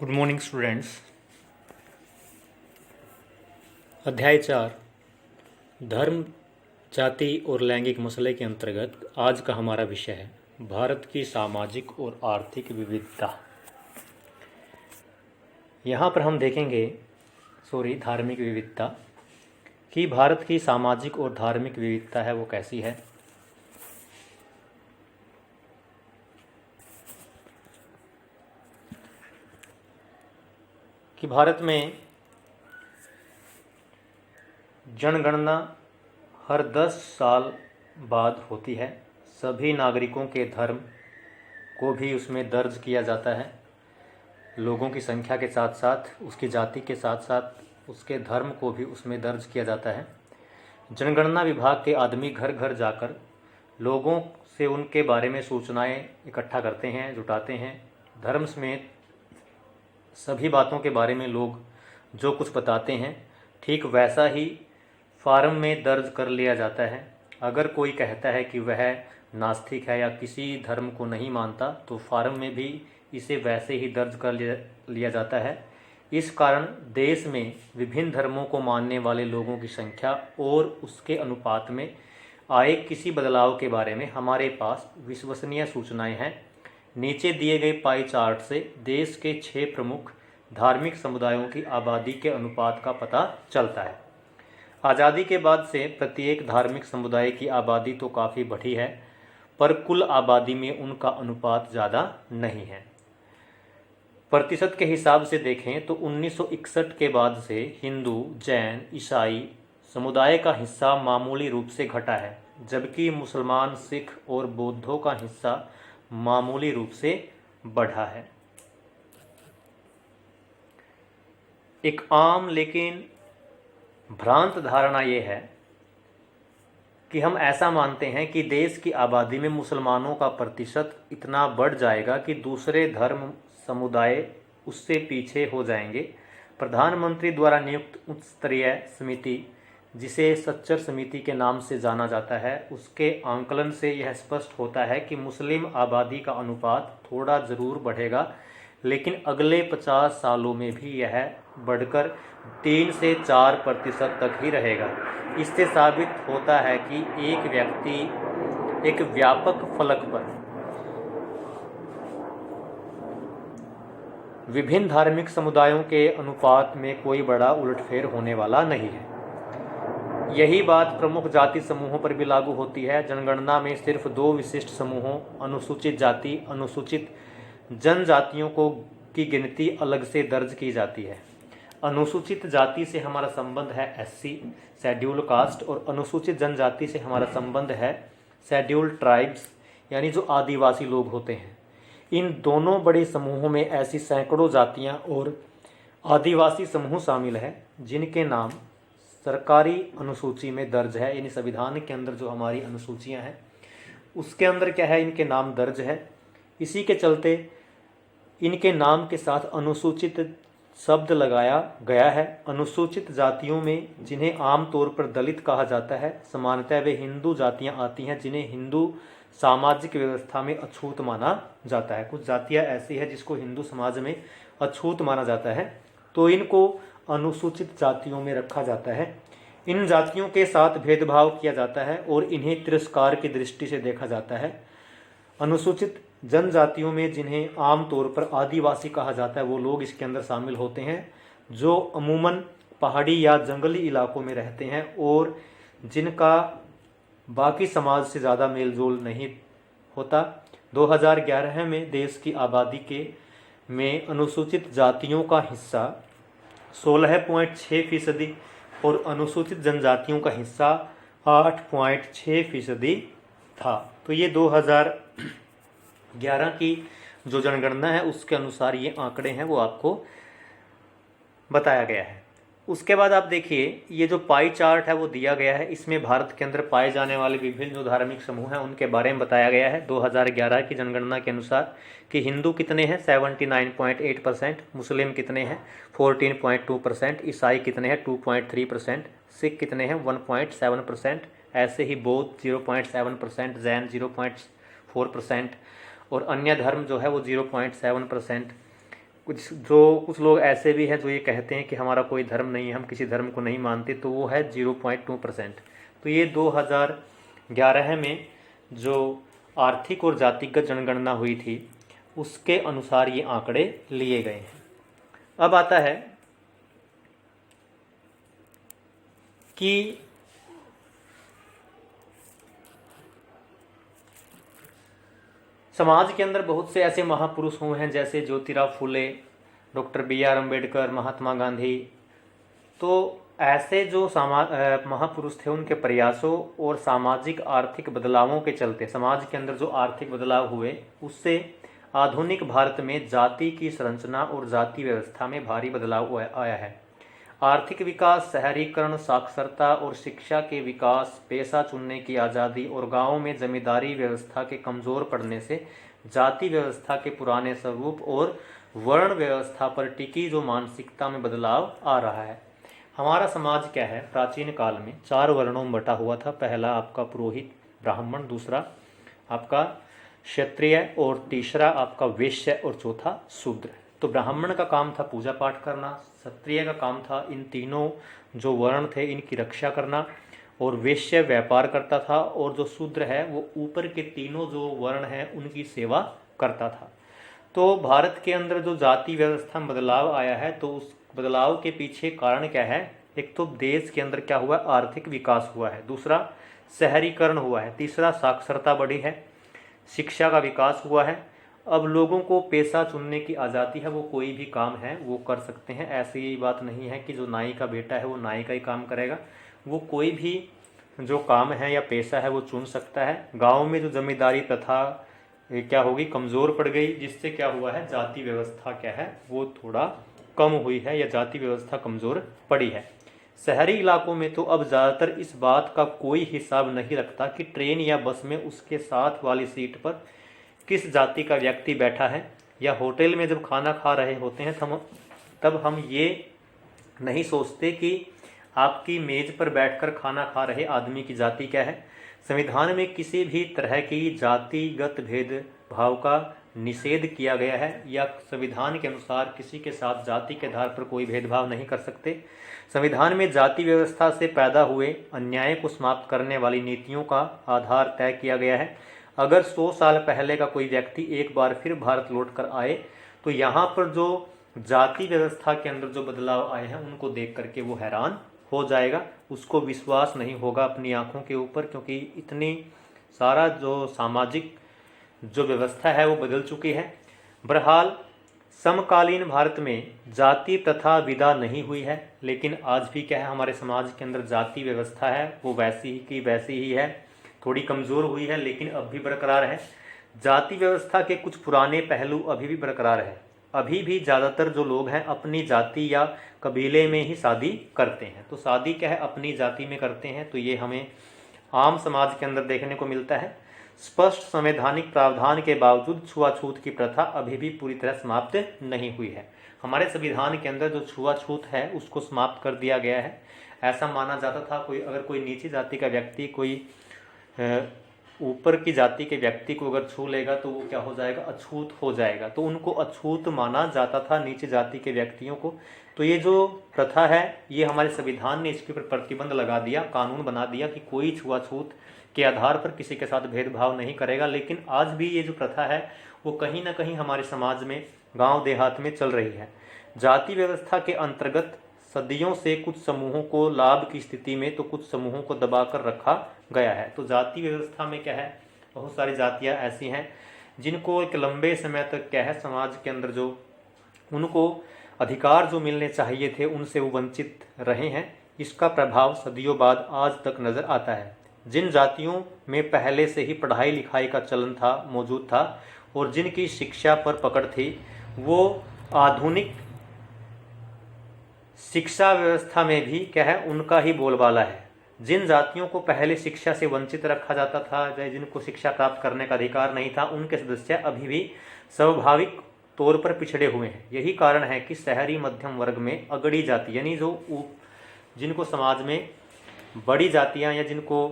Good morning students. अध्याय 4 धर्म, जाति और लैंगिक मसले के अंतर्गत आज का हमारा विषय है भारत की सामाजिक और आर्थिक विविधता। यहाँ पर हम देखेंगे धार्मिक विविधता कि भारत की सामाजिक और धार्मिक विविधता है वो कैसी है। कि भारत में जनगणना हर 10 साल बाद होती है। सभी नागरिकों के धर्म को भी उसमें दर्ज किया जाता है। लोगों की संख्या के साथ साथ उसकी जाति के साथ साथ उसके धर्म को भी उसमें दर्ज किया जाता है। जनगणना विभाग के आदमी घर घर जाकर लोगों से उनके बारे में सूचनाएं इकट्ठा करते हैं, जुटाते हैं। धर्म समेत सभी बातों के बारे में लोग जो कुछ बताते हैं ठीक वैसा ही फार्म में दर्ज कर लिया जाता है। अगर कोई कहता है कि वह नास्तिक है या किसी धर्म को नहीं मानता तो फार्म में भी इसे वैसे ही दर्ज कर लिया जाता है। इस कारण देश में विभिन्न धर्मों को मानने वाले लोगों की संख्या और उसके अनुपात में आए किसी बदलाव के बारे में हमारे पास विश्वसनीय सूचनाएं हैं। नीचे दिए गए पाई चार्ट से देश के 6 प्रमुख धार्मिक समुदायों की आबादी के अनुपात का पता चलता है। आज़ादी के बाद से प्रत्येक धार्मिक समुदाय की आबादी तो काफ़ी बढ़ी है, पर कुल आबादी में उनका अनुपात ज़्यादा नहीं है। प्रतिशत के हिसाब से देखें तो 1961 के बाद से हिंदू, जैन, ईसाई समुदाय का हिस्सा मामूली रूप से घटा है, जबकि मुसलमान, सिख और बौद्धों का हिस्सा मामूली रूप से बढ़ा है। एक आम लेकिन भ्रांत धारणा ये है कि हम ऐसा मानते हैं कि देश की आबादी में मुसलमानों का प्रतिशत इतना बढ़ जाएगा कि दूसरे धर्म समुदाय उससे पीछे हो जाएंगे। प्रधानमंत्री द्वारा नियुक्त उच्च स्तरीय समिति, जिसे सच्चर समिति के नाम से जाना जाता है, उसके आंकलन से यह स्पष्ट होता है कि मुस्लिम आबादी का अनुपात थोड़ा ज़रूर बढ़ेगा, लेकिन अगले 50 सालों में भी यह बढ़कर 3 से 4% तक ही रहेगा। इससे साबित होता है कि एक व्यक्ति एक व्यापक फलक पर विभिन्न धार्मिक समुदायों के अनुपात में कोई बड़ा उलटफेर होने वाला नहीं है। यही बात प्रमुख जाति समूहों पर भी लागू होती है। जनगणना में सिर्फ 2 विशिष्ट समूहों, अनुसूचित जाति, अनुसूचित जनजातियों की गिनती अलग से दर्ज की जाती है। अनुसूचित जाति से हमारा संबंध है एससी, शेड्यूल कास्ट, और अनुसूचित जनजाति से हमारा संबंध है शेड्यूल ट्राइब्स, यानी जो आदिवासी लोग होते हैं। इन दोनों बड़े समूहों में ऐसी सैकड़ों जातियां और आदिवासी समूह शामिल हैं जिनके नाम सरकारी अनुसूची में दर्ज है, यानी संविधान के अंदर जो हमारी अनुसूचियां हैं उसके अंदर क्या है, इनके नाम दर्ज है। इसी के चलते इनके नाम के साथ अनुसूचित शब्द लगाया गया है। अनुसूचित जातियों में जिन्हें आमतौर पर दलित कहा जाता है, सामान्यतः वे हिंदू जातियां आती हैं जिन्हें हिंदू सामाजिक व्यवस्था में अछूत माना जाता है। कुछ जातियां ऐसी है जिसको हिंदू समाज में अछूत माना जाता है, तो इनको अनुसूचित जातियों में रखा जाता है। इन जातियों के साथ भेदभाव किया जाता है और इन्हें तिरस्कार की दृष्टि से देखा जाता है। अनुसूचित जनजातियों में जिन्हें आमतौर पर आदिवासी कहा जाता है, वो लोग इसके अंदर शामिल होते हैं जो अमूमन पहाड़ी या जंगली इलाकों में रहते हैं और जिनका बाकी समाज से ज़्यादा मेलजोल नहीं होता। 2011 में देश की आबादी में अनुसूचित जातियों का हिस्सा 16.6% और अनुसूचित जनजातियों का हिस्सा 8.6% था। तो ये 2011 की जो जनगणना है उसके अनुसार ये आंकड़े हैं वो आपको बताया गया है। उसके बाद आप देखिए ये जो पाई चार्ट है वो दिया गया है, इसमें भारत के अंदर पाए जाने वाले विभिन्न जो धार्मिक समूह हैं उनके बारे में बताया गया है। 2011 की जनगणना के अनुसार कि हिंदू कितने हैं 79.8%, मुस्लिम कितने हैं 14.2%, ईसाई कितने हैं 2.3%, सिख कितने हैं 1.7%, ऐसे ही बौद्ध 0.7%, जैन 0.4% और अन्य धर्म जो है वो 0.7% कुछ लोग ऐसे भी हैं जो ये कहते हैं कि हमारा कोई धर्म नहीं है, हम किसी धर्म को नहीं मानते, तो वो है 0.2%। तो ये 2011 में जो आर्थिक और जातिगत जनगणना हुई थी उसके अनुसार ये आंकड़े लिए गए हैं। अब आता है कि समाज के अंदर बहुत से ऐसे महापुरुष हुए हैं जैसे ज्योतिराव फुले, डॉक्टर BR अम्बेडकर, महात्मा गांधी। तो ऐसे जो महापुरुष थे उनके प्रयासों और सामाजिक आर्थिक बदलावों के चलते समाज के अंदर जो आर्थिक बदलाव हुए उससे आधुनिक भारत में जाति की संरचना और जाति व्यवस्था में भारी बदलाव आया है। आर्थिक विकास, शहरीकरण, साक्षरता और शिक्षा के विकास, पेशा चुनने की आज़ादी और गांवों में जमींदारी व्यवस्था के कमज़ोर पड़ने से जाति व्यवस्था के पुराने स्वरूप और वर्ण व्यवस्था पर टिकी जो मानसिकता में बदलाव आ रहा है। हमारा समाज क्या है, प्राचीन काल में 4 वर्णों में बटा हुआ था। पहला आपका पुरोहित ब्राह्मण, दूसरा आपका क्षत्रिय और तीसरा आपका वैश्य और चौथा शूद्र। तो ब्राह्मण का काम था पूजा पाठ करना, क्षत्रिय का काम था इन तीनों जो वर्ण थे इनकी रक्षा करना, और वैश्य व्यापार करता था, और जो शूद्र है वो ऊपर के तीनों जो वर्ण हैं उनकी सेवा करता था। तो भारत के अंदर जो जाति व्यवस्था में बदलाव आया है तो उस बदलाव के पीछे कारण क्या है? एक तो देश के अंदर क्या हुआ, आर्थिक विकास हुआ है, दूसरा शहरीकरण हुआ है, तीसरा साक्षरता बढ़ी है, शिक्षा का विकास हुआ है। अब लोगों को पेशा चुनने की आज़ादी है, वो कोई भी काम है वो कर सकते हैं। ऐसी बात नहीं है कि जो नाई का बेटा है वो नाई का ही काम करेगा, वो कोई भी जो काम है या पेशा है वो चुन सकता है। गांव में जो जमींदारी प्रथा क्या होगी, कमज़ोर पड़ गई, जिससे क्या हुआ है, जाति व्यवस्था क्या है वो थोड़ा कम हुई है या जाति व्यवस्था कमज़ोर पड़ी है। शहरी इलाकों में तो अब ज़्यादातर इस बात का कोई हिसाब नहीं रखता कि ट्रेन या बस में उसके साथ वाली सीट पर किस जाति का व्यक्ति बैठा है, या होटल में जब खाना खा रहे होते हैं तब हम ये नहीं सोचते कि आपकी मेज पर बैठकर खाना खा रहे आदमी की जाति क्या है। संविधान में किसी भी तरह की जातिगत भेदभाव का निषेध किया गया है, या संविधान के अनुसार किसी के साथ जाति के आधार पर कोई भेदभाव नहीं कर सकते। संविधान में जाति व्यवस्था से पैदा हुए अन्याय को समाप्त करने वाली नीतियों का आधार तय किया गया है। अगर 100 साल पहले का कोई व्यक्ति एक बार फिर भारत लौट कर आए तो यहाँ पर जो जाति व्यवस्था के अंदर जो बदलाव आए हैं उनको देख करके वो हैरान हो जाएगा, उसको विश्वास नहीं होगा अपनी आंखों के ऊपर, क्योंकि इतनी सारा जो सामाजिक जो व्यवस्था है वो बदल चुकी है। बहरहाल समकालीन भारत में जाति प्रथा विदा नहीं हुई है, लेकिन आज भी क्या है, हमारे समाज के अंदर जाति व्यवस्था है वो वैसी ही की वैसी ही है, थोड़ी कमज़ोर हुई है लेकिन अब भी बरकरार है। जाति व्यवस्था के कुछ पुराने पहलू अभी भी बरकरार है। अभी भी ज़्यादातर जो लोग हैं अपनी जाति या कबीले में ही शादी करते हैं। तो शादी क्या है, अपनी जाति में करते हैं। तो ये हमें आम समाज के अंदर देखने को मिलता है। स्पष्ट संवैधानिक प्रावधान के बावजूद छुआछूत की प्रथा अभी भी पूरी तरह समाप्त नहीं हुई है। हमारे संविधान के अंदर जो छुआछूत है उसको समाप्त कर दिया गया है। ऐसा माना जाता था अगर कोई नीची जाति का व्यक्ति कोई ऊपर की जाति के व्यक्ति को अगर छू लेगा तो वो क्या हो जाएगा, अछूत हो जाएगा। तो उनको अछूत माना जाता था नीचे जाति के व्यक्तियों को। तो ये जो प्रथा है ये हमारे संविधान ने इसके ऊपर प्रतिबंध लगा दिया, कानून बना दिया कि कोई छुआछूत के आधार पर किसी के साथ भेदभाव नहीं करेगा। लेकिन आज भी ये जो प्रथा है वो कहीं ना कहीं हमारे समाज में गांव देहात में चल रही है। जाति व्यवस्था के अंतर्गत सदियों से कुछ समूहों को लाभ की स्थिति में तो कुछ समूहों को दबाकर रखा गया है। तो जाति व्यवस्था में क्या है, बहुत सारी जातियां ऐसी हैं जिनको एक लंबे समय तक क्या है समाज के अंदर जो उनको अधिकार जो मिलने चाहिए थे उनसे वो वंचित रहे हैं। इसका प्रभाव सदियों बाद आज तक नजर आता है। जिन जातियों में पहले से ही पढ़ाई लिखाई का चलन मौजूद था और जिनकी शिक्षा पर पकड़ थी, वो आधुनिक शिक्षा व्यवस्था में भी क्या है, उनका ही बोलबाला है। जिन जातियों को पहले शिक्षा से वंचित रखा जाता था या जिनको शिक्षा प्राप्त करने का अधिकार नहीं था, उनके सदस्य अभी भी स्वाभाविक तौर पर पिछड़े हुए हैं। यही कारण है कि शहरी मध्यम वर्ग में अगड़ी जाति यानी जिनको समाज में बड़ी जातियां या जिनको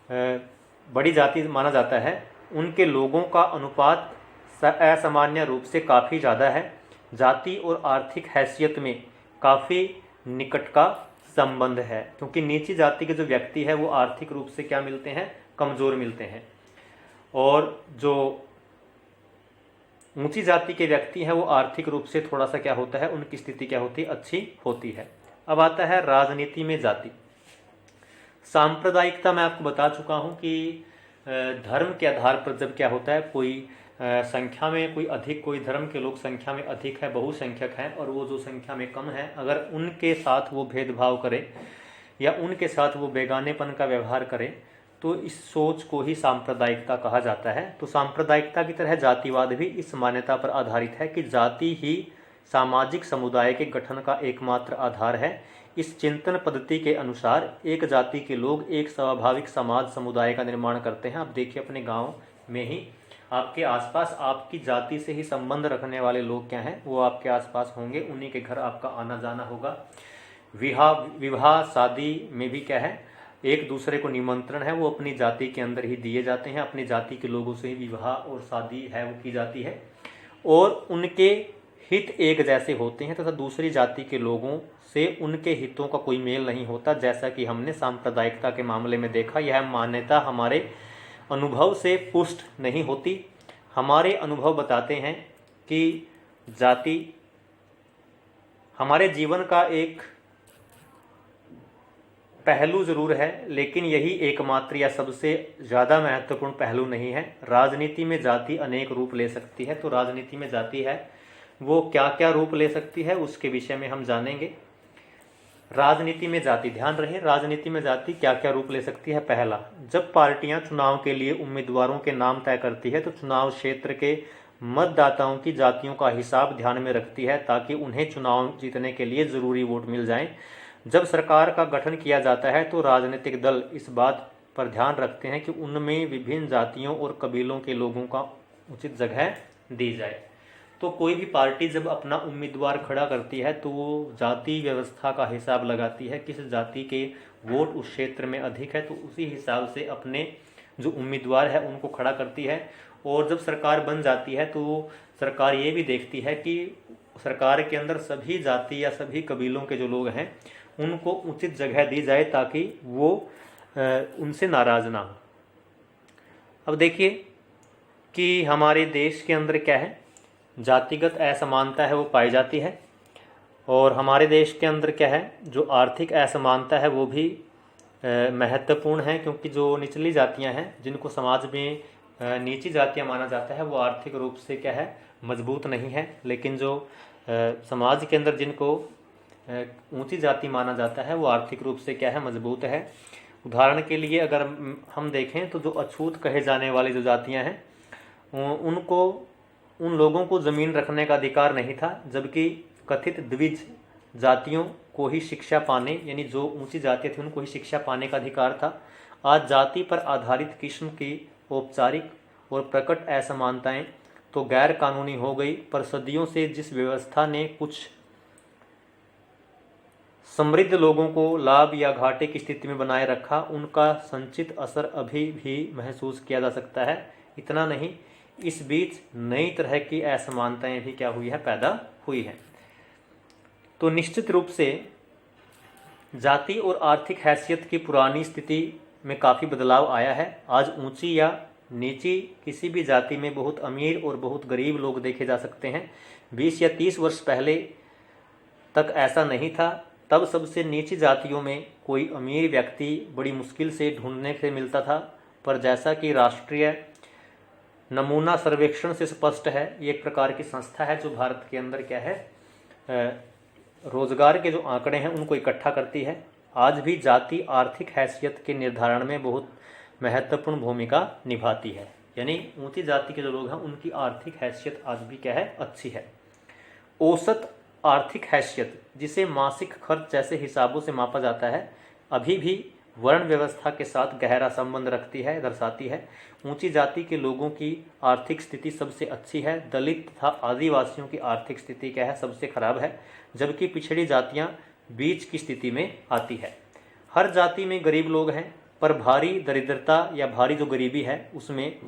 बड़ी जाति माना जाता है, उनके लोगों का अनुपात असामान्य रूप से काफ़ी ज़्यादा है। जाति और आर्थिक हैसियत में काफ़ी निकट का संबंध है, क्योंकि नीची जाति के जो व्यक्ति है वो आर्थिक रूप से क्या मिलते हैं, कमज़ोर मिलते हैं, और जो ऊंची जाति के व्यक्ति हैं वो आर्थिक रूप से थोड़ा सा क्या होता है, उनकी स्थिति क्या होती है, अच्छी होती है। अब आता है राजनीति में जाति। सांप्रदायिकता मैं आपको बता चुका हूँ कि धर्म के आधार पर जब क्या होता है, कोई संख्या में कोई अधिक, कोई धर्म के लोग संख्या में अधिक है, बहुसंख्यक हैं, और वो जो संख्या में कम है, अगर उनके साथ वो भेदभाव करे या उनके साथ वो बेगानेपन का व्यवहार करे तो इस सोच को ही सांप्रदायिकता कहा जाता है। तो सांप्रदायिकता की तरह जातिवाद भी इस मान्यता पर आधारित है कि जाति ही सामाजिक समुदाय के गठन का एकमात्र आधार है। इस चिंतन पद्धति के अनुसार एक जाति के लोग एक स्वाभाविक समाज समुदाय का निर्माण करते हैं। आप देखिए अपने गांव में ही आपके आसपास आपकी जाति से ही संबंध रखने वाले लोग क्या हैं, वो आपके आसपास होंगे, उन्हीं के घर आपका आना जाना होगा। विवाह शादी में भी क्या है, एक दूसरे को निमंत्रण है वो अपनी जाति के अंदर ही दिए जाते हैं, अपनी जाति के लोगों से ही विवाह और शादी है वो की जाती है, और उनके हित एक जैसे होते हैं तथा दूसरी जाति के लोगों से उनके हितों का कोई मेल नहीं होता, जैसा कि हमने सांप्रदायिकता के मामले में देखा। यह मान्यता हमारे अनुभव से पुष्ट नहीं होती। हमारे अनुभव बताते हैं कि जाति हमारे जीवन का एक पहलू जरूर है, लेकिन यही एकमात्र या सबसे ज़्यादा महत्वपूर्ण पहलू नहीं है। राजनीति में जाति अनेक रूप ले सकती है। तो राजनीति में जाति है वो क्या क्या रूप ले सकती है उसके विषय में हम जानेंगे। राजनीति में जाति, ध्यान रहे, राजनीति में जाति क्या क्या रूप ले सकती है। पहला, जब पार्टियां चुनाव के लिए उम्मीदवारों के नाम तय करती है तो चुनाव क्षेत्र के मतदाताओं की जातियों का हिसाब ध्यान में रखती है ताकि उन्हें चुनाव जीतने के लिए जरूरी वोट मिल जाएं। जब सरकार का गठन किया जाता है तो राजनीतिक दल इस बात पर ध्यान रखते हैं कि उनमें विभिन्न जातियों और कबीलों के लोगों का उचित जगह दी जाए। तो कोई भी पार्टी जब अपना उम्मीदवार खड़ा करती है तो वो जाति व्यवस्था का हिसाब लगाती है, किस जाति के वोट उस क्षेत्र में अधिक है तो उसी हिसाब से अपने जो उम्मीदवार है उनको खड़ा करती है। और जब सरकार बन जाती है तो सरकार ये भी देखती है कि सरकार के अंदर सभी जाति या सभी कबीलों के जो लोग हैं उनको उचित जगह दी जाए ताकि वो उनसे नाराज ना हो। अब देखिए कि हमारे देश के अंदर क्या है, जातिगत असमानता है वो पाई जाती है, और हमारे देश के अंदर क्या है, जो आर्थिक असमानता है वो भी महत्वपूर्ण है, क्योंकि जो निचली जातियां हैं जिनको समाज में नीची जातियां माना जाता है वो आर्थिक रूप से क्या है, मजबूत नहीं है, लेकिन जो समाज के अंदर जिनको ऊंची जाति माना जाता है वो आर्थिक रूप से क्या है, मजबूत है। उदाहरण के लिए अगर हम देखें तो जो अछूत कहे जाने वाली जो जातियां हैं उनको, उन लोगों को ज़मीन रखने का अधिकार नहीं था, जबकि कथित द्विज जातियों को ही शिक्षा पाने, यानी जो ऊंची जातियाँ थी उनको ही शिक्षा पाने का अधिकार था। आज जाति पर आधारित किस्म की औपचारिक और प्रकट असमानताएं तो गैर कानूनी हो गई, पर सदियों से जिस व्यवस्था ने कुछ समृद्ध लोगों को लाभ या घाटे की स्थिति में बनाए रखा, उनका संचित असर अभी भी महसूस किया जा सकता है। इतना नहीं, इस बीच नई तरह की असमानताएं भी क्या हुई है, पैदा हुई है। तो निश्चित रूप से जाति और आर्थिक हैसियत की पुरानी स्थिति में काफ़ी बदलाव आया है। आज ऊंची या नीची किसी भी जाति में बहुत अमीर और बहुत गरीब लोग देखे जा सकते हैं। 20 या 30 वर्ष पहले तक ऐसा नहीं था। तब सबसे नीची जातियों में कोई अमीर व्यक्ति बड़ी मुश्किल से ढूंढने से मिलता था, पर जैसा कि राष्ट्रीय नमूना सर्वेक्षण से स्पष्ट है, ये एक प्रकार की संस्था है जो भारत के अंदर क्या है, रोजगार के जो आंकड़े हैं उनको इकट्ठा करती है। आज भी जाति आर्थिक हैसियत के निर्धारण में बहुत महत्वपूर्ण भूमिका निभाती है, यानी ऊंची जाति के जो लोग हैं उनकी आर्थिक हैसियत आज भी क्या है, अच्छी है। औसत आर्थिक हैसियत, जिसे मासिक खर्च जैसे हिसाबों से मापा जाता है, अभी भी वर्ण व्यवस्था के साथ गहरा संबंध रखती है, दर्शाती है। ऊंची जाति के लोगों की आर्थिक स्थिति सबसे अच्छी है, दलित तथा आदिवासियों की आर्थिक स्थिति क्या है, सबसे खराब है, जबकि पिछड़ी जातियां बीच की स्थिति में आती है। हर जाति में गरीब लोग हैं, पर भारी दरिद्रता या भारी जो गरीबी है उसमें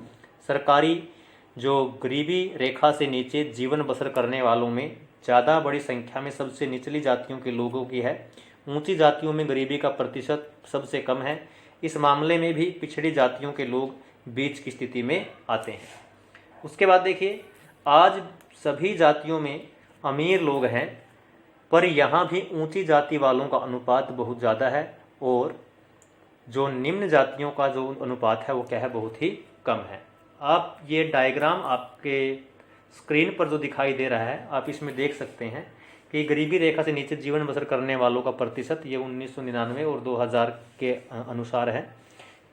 सरकारी जो गरीबी रेखा से नीचे जीवन बसर करने वालों में ज़्यादा बड़ी संख्या में सबसे निचली जातियों के लोगों की है। ऊंची जातियों में गरीबी का प्रतिशत सबसे कम है। इस मामले में भी पिछड़ी जातियों के लोग बीच की स्थिति में आते हैं। उसके बाद देखिए, आज सभी जातियों में अमीर लोग हैं, पर यहाँ भी ऊंची जाति वालों का अनुपात बहुत ज़्यादा है और जो निम्न जातियों का जो अनुपात है वो क्या है, बहुत ही कम है। आप ये डायग्राम आपके स्क्रीन पर जो दिखाई दे रहा है, आप इसमें देख सकते हैं कि गरीबी रेखा से नीचे जीवन बसर करने वालों का प्रतिशत ये 1999 और 2000 के अनुसार है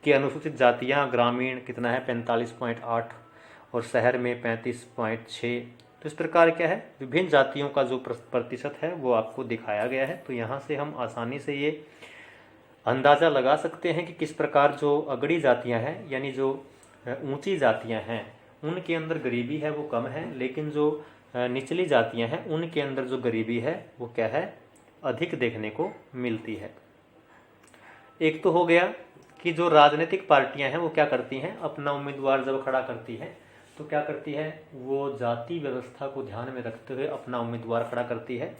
कि अनुसूचित जातियाँ ग्रामीण कितना है 45.8 और शहर में 35.6। तो इस प्रकार क्या है, विभिन्न जातियों का जो प्रतिशत है वो आपको दिखाया गया है। तो यहाँ से हम आसानी से ये अंदाज़ा लगा सकते हैं कि किस प्रकार जो अगड़ी जातियाँ हैं यानी जो ऊंची जातियाँ हैं उनके अंदर गरीबी है वो कम है, लेकिन जो निचली जातियाँ हैं उनके अंदर जो गरीबी है वो क्या है, अधिक देखने को मिलती है। एक तो हो गया कि जो राजनीतिक पार्टियां हैं वो क्या करती हैं, अपना उम्मीदवार जब खड़ा करती है तो क्या करती है, वो जाति व्यवस्था को ध्यान में रखते हुए अपना उम्मीदवार खड़ा करती है।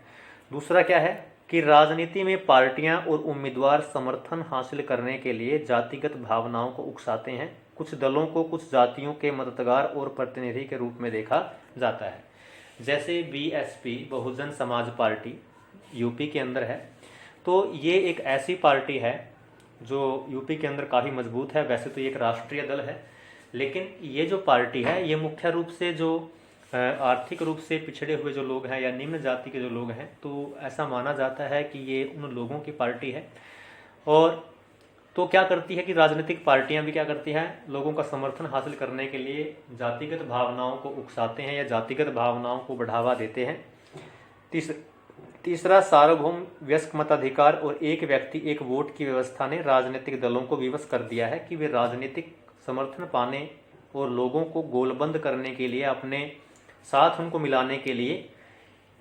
दूसरा क्या है कि राजनीति में पार्टियां और उम्मीदवार समर्थन हासिल करने के लिए जातिगत भावनाओं को उकसाते हैं। कुछ दलों को कुछ जातियों के मददगार और प्रतिनिधि के रूप में देखा जाता है, जैसे BSP Bahujan Samaj party UP के अंदर है। तो ये एक ऐसी पार्टी है जो यूपी के अंदर काफ़ी मजबूत है। वैसे तो ये एक राष्ट्रीय दल है, लेकिन ये जो पार्टी है ये मुख्य रूप से जो आर्थिक रूप से पिछड़े हुए जो लोग हैं या निम्न जाति के जो लोग हैं, तो ऐसा माना जाता है कि ये उन लोगों की पार्टी है। और तो क्या करती है कि राजनीतिक पार्टियां भी क्या करती हैं, लोगों का समर्थन हासिल करने के लिए जातिगत भावनाओं को उकसाते हैं या जातिगत भावनाओं को बढ़ावा देते हैं। तीसरा सार्वभौम वयस्क मताधिकार और एक व्यक्ति एक वोट की व्यवस्था ने राजनीतिक दलों को विवश कर दिया है कि वे राजनीतिक समर्थन पाने और लोगों को गोलबंद करने के लिए, अपने साथ उनको मिलाने के लिए,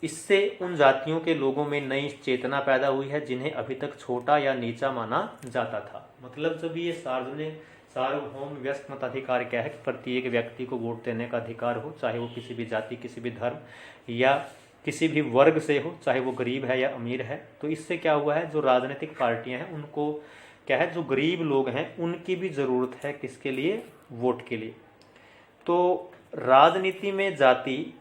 इससे उन जातियों के लोगों में नई चेतना पैदा हुई है जिन्हें अभी तक छोटा या नीचा माना जाता था। मतलब जब ये सार्वभौम वयस्क मताधिकार क्या है कि प्रत्येक व्यक्ति को वोट देने का अधिकार हो, चाहे वो किसी भी जाति, किसी भी धर्म या किसी भी वर्ग से हो, चाहे वो गरीब है या अमीर है। तो इससे क्या हुआ है, जो राजनीतिक पार्टियां हैं उनको क्या है, जो गरीब लोग हैं उनकी भी ज़रूरत है किसके लिए, वोट के लिए। तो राजनीति में जाति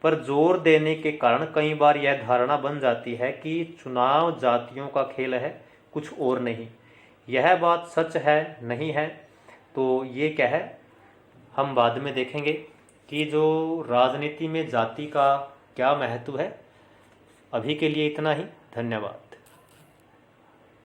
पर जोर देने के कारण कई बार यह धारणा बन जाती है कि चुनाव जातियों का खेल है, कुछ और नहीं। यह बात सच है नहीं है, तो ये क्या है, हम बाद में देखेंगे कि जो राजनीति में जाति का क्या महत्व है। अभी के लिए इतना ही, धन्यवाद।